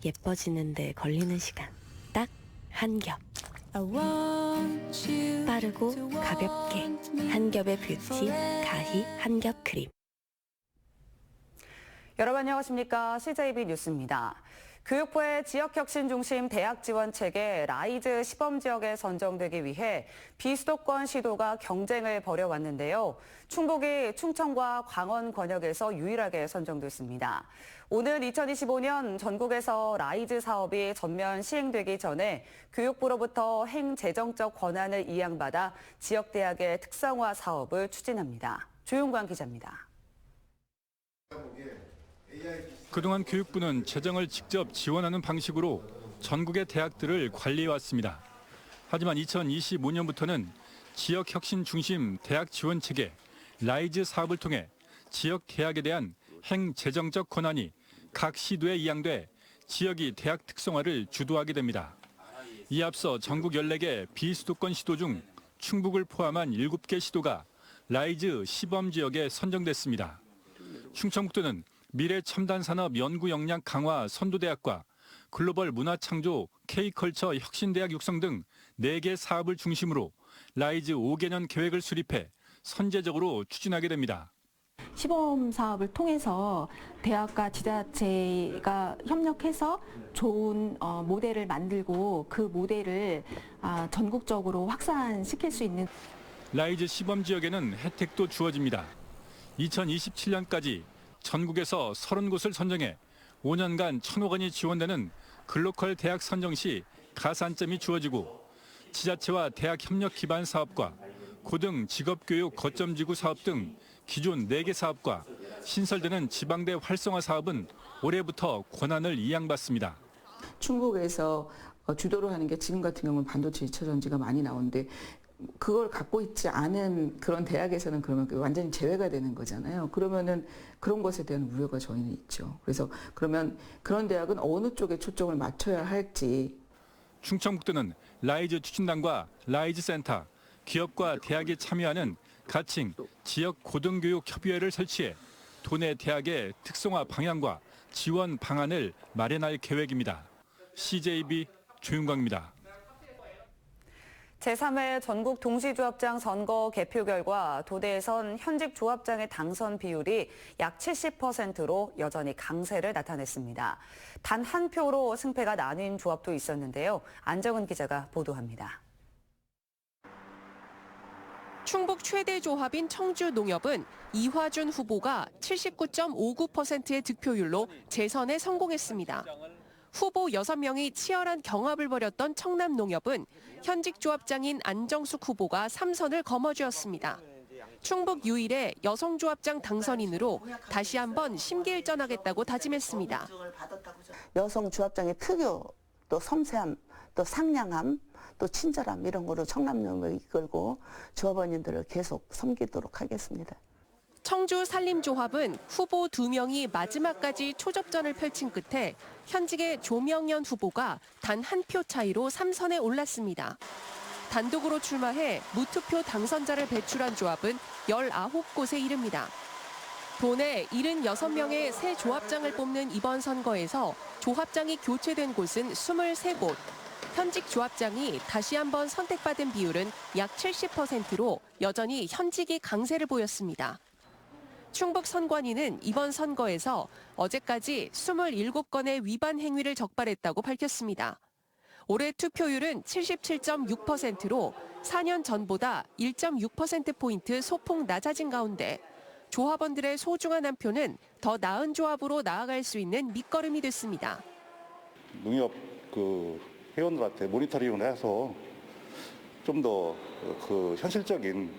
예뻐지는 데 걸리는 시간 딱 한 겹. 빠르고 가볍게 한 겹의 뷰티 가히 한 겹 크림. 여러분 안녕하십니까? CJB 뉴스입니다. 교육부의 지역혁신 중심 대학 지원책에 라이즈 시범지역에 선정되기 위해 비수도권 시도가 경쟁을 벌여왔는데요. 충북이 충청과 광원 권역에서 유일하게 선정됐습니다. 오늘 2025년 전국에서 라이즈 사업이 전면 시행되기 전에 교육부로부터 행재정적 권한을 이양받아 지역대학의 특성화 사업을 추진합니다. 조용관 기자입니다. 그동안 교육부는 재정을 직접 지원하는 방식으로 전국의 대학들을 관리해왔습니다. 하지만 2025년부터는 지역혁신 중심 대학 지원체계 라이즈 사업을 통해 지역 대학에 대한 행재정적 권한이 각 시도에 이양돼 지역이 대학 특성화를 주도하게 됩니다. 이에 앞서 전국 14개 비수도권 시도 중 충북을 포함한 7개 시도가 라이즈 시범지역에 선정됐습니다. 충청북도는 미래첨단산업 연구 역량 강화 선도대학과 글로벌 문화창조 K컬처 혁신대학 육성 등 4개 사업을 중심으로 라이즈 5개년 계획을 수립해 선제적으로 추진하게 됩니다. 시범 사업을 통해서 대학과 지자체가 협력해서 좋은 모델을 만들고 그 모델을 전국적으로 확산시킬 수 있는. 라이즈 시범지역에는 혜택도 주어집니다. 2027년까지 전국에서 30곳을 선정해 5년간 1,000억 원이 지원되는 글로컬 대학 선정 시 가산점이 주어지고 지자체와 대학 협력 기반 사업과 고등 직업교육 거점지구 사업 등 기존 4개 사업과 신설되는 지방대 활성화 사업은 올해부터 권한을 이양받습니다. 충북에서 주도를 하는 게 지금 같은 경우는 반도체 2차 전지가 많이 나오는데 그걸 갖고 있지 않은 그런 대학에서는 그러면 완전히 제외가 되는 거잖아요. 그러면은 그런 것에 대한 우려가 저희는 있죠. 그래서 그러면 그런 대학은 어느 쪽에 초점을 맞춰야 할지. 충청북도는 라이즈 추진단과 라이즈 센터, 기업과 대학이 참여하는 가칭 지역 고등교육 협의회를 설치해 도내 대학의 특성화 방향과 지원 방안을 마련할 계획입니다. CJB 조윤광입니다. 제3회 전국 동시조합장 선거 개표 결과 도대에선 현직 조합장의 당선 비율이 약 70%로 여전히 강세를 나타냈습니다. 단 한 표로 승패가 나뉜 조합도 있었는데요. 안정은 기자가 보도합니다. 충북 최대 조합인 청주농협은 이화준 후보가 79.59%의 득표율로 재선에 성공했습니다. 후보 6명이 치열한 경합을 벌였던 청남농협은 현직 조합장인 안정숙 후보가 3선을 거머쥐었습니다. 충북 유일의 여성 조합장 당선인으로 다시 한번 심기일전하겠다고 다짐했습니다. 여성 조합장의 특유, 또 섬세함, 또 상냥함, 또 친절함 이런 거로 청남농협을 이끌고 조합원님들을 계속 섬기도록 하겠습니다. 청주 산림조합은 후보 2명이 마지막까지 초접전을 펼친 끝에 현직의 조명연 후보가 단 한 표 차이로 3선에 올랐습니다. 단독으로 출마해 무투표 당선자를 배출한 조합은 19곳에 이릅니다. 도내 76명의 새 조합장을 뽑는 이번 선거에서 조합장이 교체된 곳은 23곳. 현직 조합장이 다시 한번 선택받은 비율은 약 70%로 여전히 현직이 강세를 보였습니다. 충북 선관위는 이번 선거에서 어제까지 27건의 위반 행위를 적발했다고 밝혔습니다. 올해 투표율은 77.6%로 4년 전보다 1.6%포인트 소폭 낮아진 가운데 조합원들의 소중한 한 표는 더 나은 조합으로 나아갈 수 있는 밑거름이 됐습니다. 농협 회원들한테 모니터링을 해서 좀 더 현실적인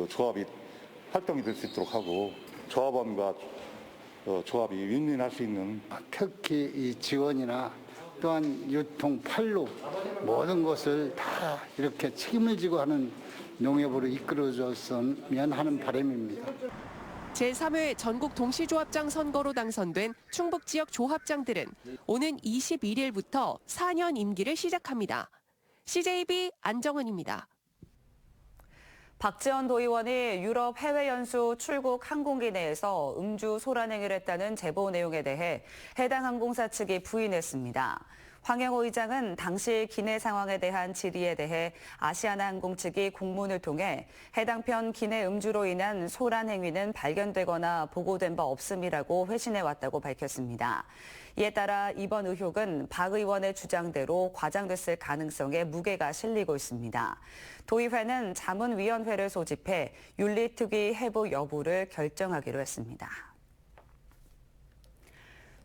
조합이 활동이 될 수 있도록 하고 조합원과 조합이 윈윈할 수 있는 특히 이 지원이나 또한 유통, 판로 모든 것을 다 이렇게 책임을 지고 하는 농협으로 이끌어줬으면 하는 바람입니다. 제3회 전국 동시조합장 선거로 당선된 충북 지역 조합장들은 오는 21일부터 4년 임기를 시작합니다. CJB 안정은입니다. 박지원 도의원이 유럽 해외 연수 출국 항공기 내에서 음주 소란 행위를 했다는 제보 내용에 대해 해당 항공사 측이 부인했습니다. 황영호 의장은 당시 기내 상황에 대한 질의에 대해 아시아나항공 측이 공문을 통해 해당 편 기내 음주로 인한 소란 행위는 발견되거나 보고된 바 없음이라고 회신해왔다고 밝혔습니다. 이에 따라 이번 의혹은 박 의원의 주장대로 과장됐을 가능성에 무게가 실리고 있습니다. 도의회는 자문위원회를 소집해 윤리특위 해부 여부를 결정하기로 했습니다.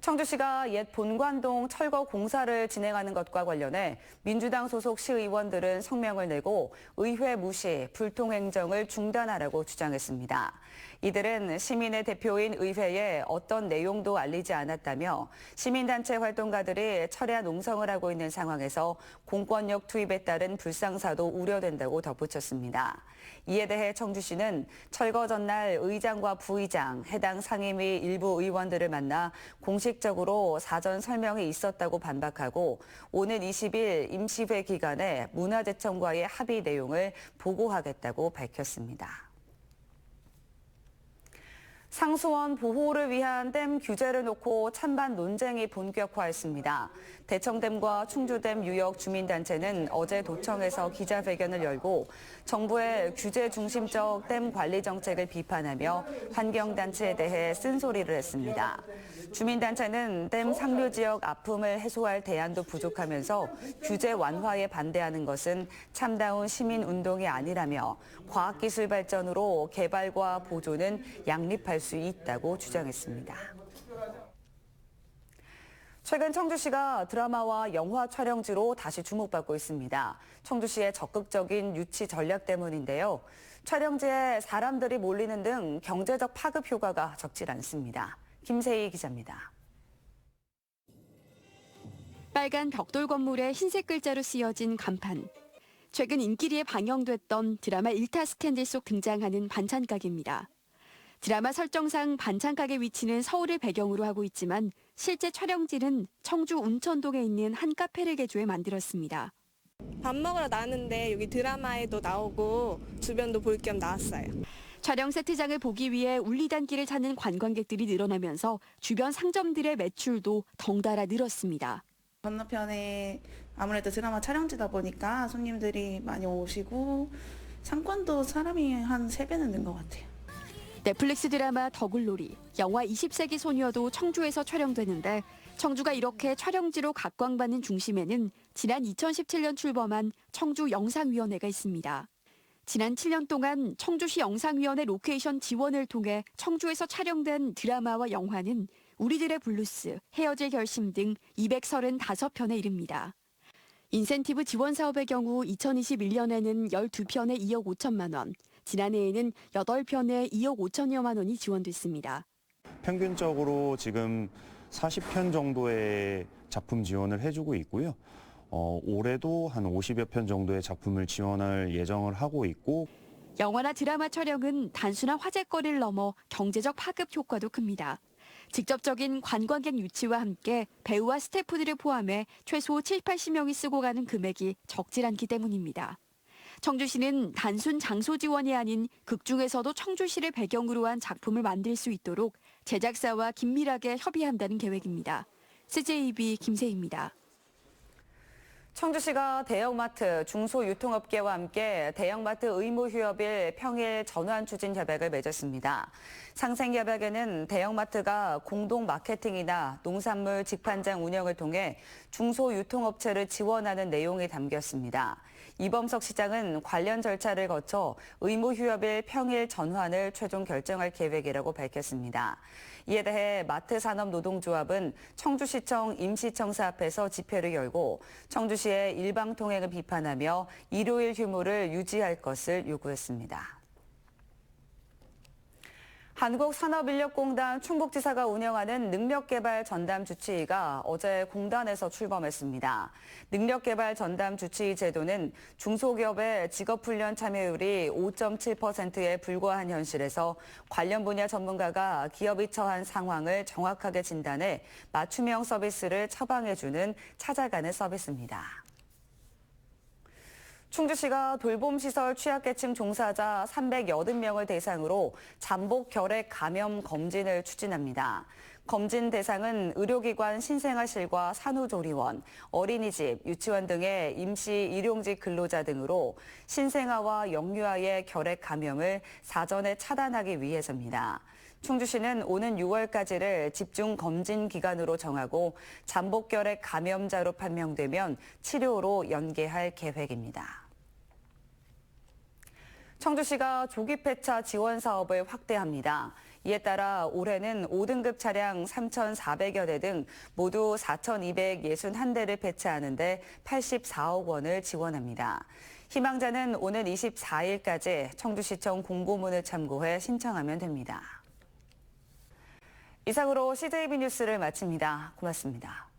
청주시가 옛 본관동 철거 공사를 진행하는 것과 관련해 민주당 소속 시의원들은 성명을 내고 의회 무시, 불통행정을 중단하라고 주장했습니다. 이들은 시민의 대표인 의회에 어떤 내용도 알리지 않았다며 시민단체 활동가들이 철야 농성을 하고 있는 상황에서 공권력 투입에 따른 불상사도 우려된다고 덧붙였습니다. 이에 대해 청주시는 철거 전날 의장과 부의장, 해당 상임위 일부 의원들을 만나 공식적으로 사전 설명이 있었다고 반박하고 오는 20일 임시회 기간에 문화재청과의 합의 내용을 보고하겠다고 밝혔습니다. 상수원 보호를 위한 댐 규제를 놓고 찬반 논쟁이 본격화했습니다. 대청댐과 충주댐 유역 주민단체는 어제 도청에서 기자회견을 열고 정부의 규제 중심적 댐 관리 정책을 비판하며 환경단체에 대해 쓴소리를 했습니다. 주민단체는 댐 상류 지역 아픔을 해소할 대안도 부족하면서 규제 완화에 반대하는 것은 참다운 시민운동이 아니라며 과학기술 발전으로 개발과 보존은 양립할 수 있다고 주장했습니다. 최근 청주시가 드라마와 영화 촬영지로 다시 주목받고 있습니다. 청주시의 적극적인 유치 전략 때문인데요. 촬영지에 사람들이 몰리는 등 경제적 파급 효과가 적질 않습니다. 김세희 기자입니다. 빨간 벽돌 건물에 흰색 글자로 쓰여진 간판. 최근 인기리에 방영됐던 드라마 일타 스캔들 속 등장하는 반찬가게입니다. 드라마 설정상 반찬가게 위치는 서울을 배경으로 하고 있지만 실제 촬영지는 청주 운천동에 있는 한 카페를 개조해 만들었습니다. 밥 먹으러 나왔는데 여기 드라마에도 나오고 주변도 볼 겸 나왔어요. 촬영 세트장을 보기 위해 울리단길을 찾는 관광객들이 늘어나면서 주변 상점들의 매출도 덩달아 늘었습니다. 건너편에 아무래도 드라마 촬영지다 보니까 손님들이 많이 오시고 상권도 사람이 한 3배는 는 것 같아요. 넷플릭스 드라마 더글로리, 영화 20세기 소녀도 청주에서 촬영되는데 청주가 이렇게 촬영지로 각광받는 중심에는 지난 2017년 출범한 청주 영상위원회가 있습니다. 지난 7년 동안 청주시 영상위원회 로케이션 지원을 통해 청주에서 촬영된 드라마와 영화는 우리들의 블루스, 헤어질 결심 등 235편에 이릅니다. 인센티브 지원 사업의 경우 2021년에는 12편에 2억 5천만 원, 지난해에는 8편에 2억 5천여만 원이 지원됐습니다. 평균적으로 지금 40편 정도의 작품 지원을 해주고 있고요. 올해도 한 50여 편 정도의 작품을 지원할 예정을 하고 있고 영화나 드라마 촬영은 단순한 화제거리를 넘어 경제적 파급 효과도 큽니다. 직접적인 관광객 유치와 함께 배우와 스태프들을 포함해 최소 70-80명이 쓰고 가는 금액이 적질 않기 때문입니다. 청주시는 단순 장소 지원이 아닌 극 중에서도 청주시를 배경으로 한 작품을 만들 수 있도록 제작사와 긴밀하게 협의한다는 계획입니다. CJB 김세희입니다. 청주시가 대형마트, 중소유통업계와 함께 대형마트 의무휴업일 평일 전환 추진 협약을 맺었습니다. 상생협약에는 대형마트가 공동 마케팅이나 농산물 직판장 운영을 통해 중소유통업체를 지원하는 내용이 담겼습니다. 이범석 시장은 관련 절차를 거쳐 의무휴업일 평일 전환을 최종 결정할 계획이라고 밝혔습니다. 이에 대해 마트산업노동조합은 청주시청 임시청사 앞에서 집회를 열고 청주시의 일방통행을 비판하며 일요일 휴무를 유지할 것을 요구했습니다. 한국산업인력공단 충북지사가 운영하는 능력개발 전담 주치의가 어제 공단에서 출범했습니다. 능력개발 전담 주치의 제도는 중소기업의 직업훈련 참여율이 5.7%에 불과한 현실에서 관련 분야 전문가가 기업이 처한 상황을 정확하게 진단해 맞춤형 서비스를 처방해주는 찾아가는 서비스입니다. 충주시가 돌봄시설 취약계층 종사자 380명을 대상으로 잠복 결핵 감염 검진을 추진합니다. 검진 대상은 의료기관 신생아실과 산후조리원, 어린이집, 유치원 등의 임시 일용직 근로자 등으로 신생아와 영유아의 결핵 감염을 사전에 차단하기 위해서입니다. 충주시는 오는 6월까지를 집중 검진 기간으로 정하고 잠복 결핵 감염자로 판명되면 치료로 연계할 계획입니다. 청주시가 조기 폐차 지원 사업을 확대합니다. 이에 따라 올해는 5등급 차량 3,400여 대 등 모두 4,261대를 폐차하는 데 84억 원을 지원합니다. 희망자는 오는 24일까지 청주시청 공고문을 참고해 신청하면 됩니다. 이상으로 CJB 뉴스를 마칩니다. 고맙습니다.